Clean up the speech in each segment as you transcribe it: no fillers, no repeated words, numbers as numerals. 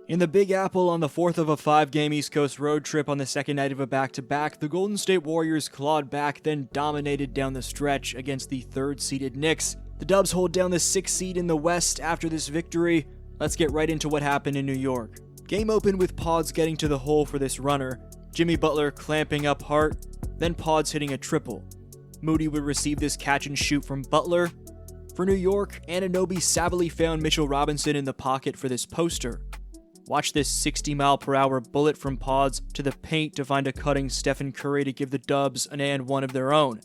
In the Big Apple on the fourth of a 5-game East Coast road trip on the second night of a back-to-back, the Golden State Warriors clawed back, then dominated down the stretch against the third-seeded Knicks. The Dubs hold down the 6th seed in the West after this victory. Let's get right into what happened in New York. Game opened with Pods getting to the hole for this runner, Jimmy Butler clamping up Hart, then Pods hitting a triple. Moody would receive this catch and shoot from Butler. For New York, Anunoby savvily found Mitchell Robinson in the pocket for this poster. Watch this 60-mile-per-hour bullet from Pods to the paint to find a cutting Stephen Curry to give the Dubs an and one of their own.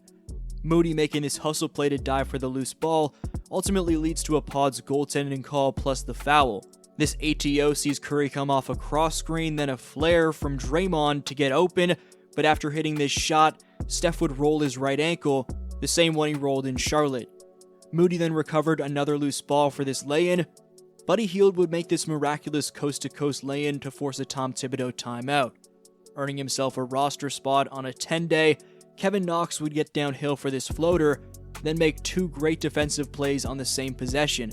Moody making this hustle play to dive for the loose ball ultimately leads to a Pods goaltending call plus the foul. This ATO sees Curry come off a cross screen, then a flare from Draymond to get open, but after hitting this shot, Steph would roll his right ankle, the same one he rolled in Charlotte. Moody then recovered another loose ball for this lay-in. Buddy Hield would make this miraculous coast-to-coast lay-in to force a Tom Thibodeau timeout. Earning himself a roster spot on a 10-day, Kevin Knox would get downhill for this floater, then make two great defensive plays on the same possession.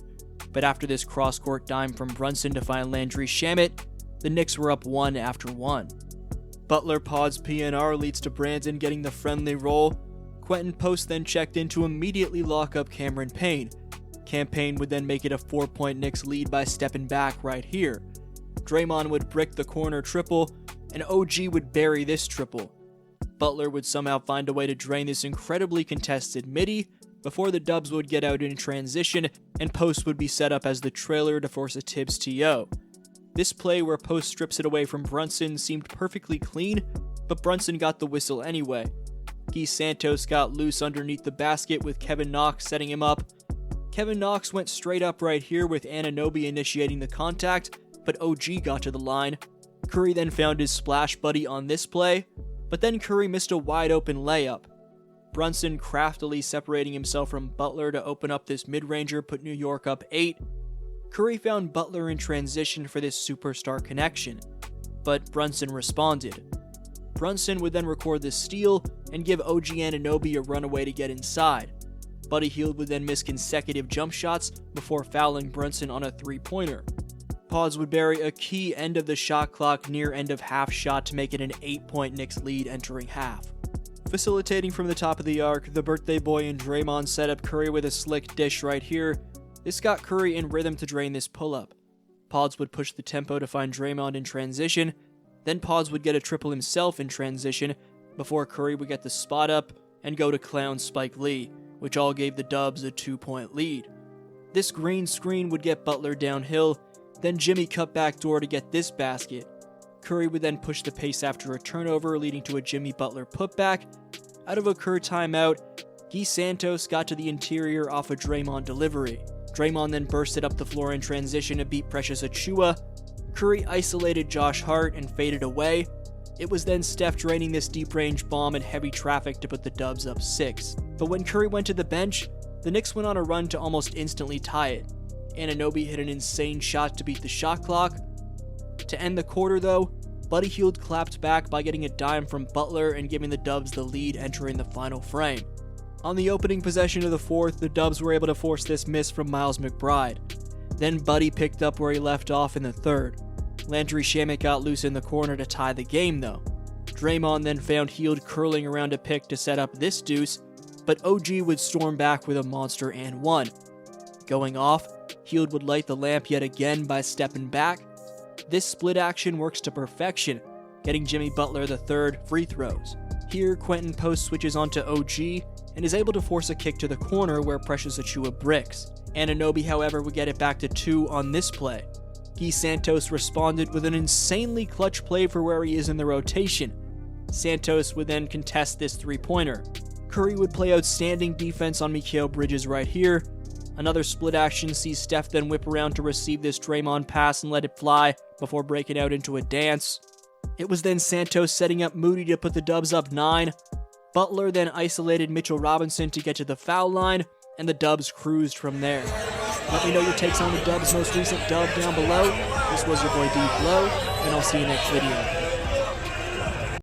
But after this cross-court dime from Brunson to find Landry Shamet, the Knicks were up 1 after 1. Butler Pods PNR leads to Brandon getting the friendly roll. Quentin Post then checked in to immediately lock up Cameron Payne. Cam Payne would then make it a 4-point Knicks lead by stepping back right here. Draymond would brick the corner triple, and OG would bury this triple. Butler would somehow find a way to drain this incredibly contested midi before the Dubs would get out in transition, and Post would be set up as the trailer to force a Tibbs TO. This play where Post strips it away from Brunson seemed perfectly clean, but Brunson got the whistle anyway. Guy Santos got loose underneath the basket with Kevin Knox setting him up. Kevin Knox went straight up right here with Anunoby initiating the contact, but OG got to the line. Curry then found his splash buddy on this play, but then Curry missed a wide open layup. Brunson craftily separating himself from Butler to open up this mid-ranger put New York up 8. Curry found Butler in transition for this superstar connection, but Brunson responded. Brunson would then record the steal and give OG Anunoby a runaway to get inside. Buddy Hield would then miss consecutive jump shots before fouling Brunson on a three-pointer. Pods would bury a key end of the shot clock near end of half shot to make it an 8-point Knicks lead entering half. Facilitating from the top of the arc, the birthday boy in Draymond set up Curry with a slick dish right here. This got Curry in rhythm to drain this pull-up. Pods would push the tempo to find Draymond in transition, then Pods would get a triple himself in transition before Curry would get the spot up and go to clown Spike Lee, which all gave the Dubs a 2-point lead. This green screen would get Butler downhill, then Jimmy cut back door to get this basket. Curry would then push the pace after a turnover, leading to a Jimmy Butler putback. Out of a Kerr timeout, Guy Santos got to the interior off a Draymond delivery. Draymond then bursted up the floor in transition to beat Precious Achiuwa. Curry isolated Josh Hart and faded away. It was then Steph draining this deep-range bomb in heavy traffic to put the Dubs up 6. But when Curry went to the bench, the Knicks went on a run to almost instantly tie it. Anunoby hit an insane shot to beat the shot clock. To end the quarter though, Buddy Hield clapped back by getting a dime from Butler and giving the Dubs the lead entering the final frame. On the opening possession of the fourth, the Dubs were able to force this miss from Miles McBride. Then Buddy picked up where he left off in the third. Landry Shamet got loose in the corner to tie the game though. Draymond then found Hield curling around a pick to set up this deuce, but OG would storm back with a monster and one. Going off, Hield would light the lamp yet again by stepping back. This split action works to perfection, getting Jimmy Butler the third free throws. Here, Quentin Post switches onto OG and is able to force a kick to the corner where Precious Achiuwa bricks. Anunoby, however, would get it back to 2 on this play. Guy Santos responded with an insanely clutch play for where he is in the rotation. Santos would then contest this three-pointer. Curry would play outstanding defense on Mikal Bridges right here. Another split action sees Steph then whip around to receive this Draymond pass and let it fly before breaking out into a dance. It was then Santos setting up Moody to put the Dubs up 9. Butler then isolated Mitchell Robinson to get to the foul line, and the Dubs cruised from there. Let me know your takes on the Dubs' most recent dub down below. This was your boy DflowHoops, and I'll see you next video.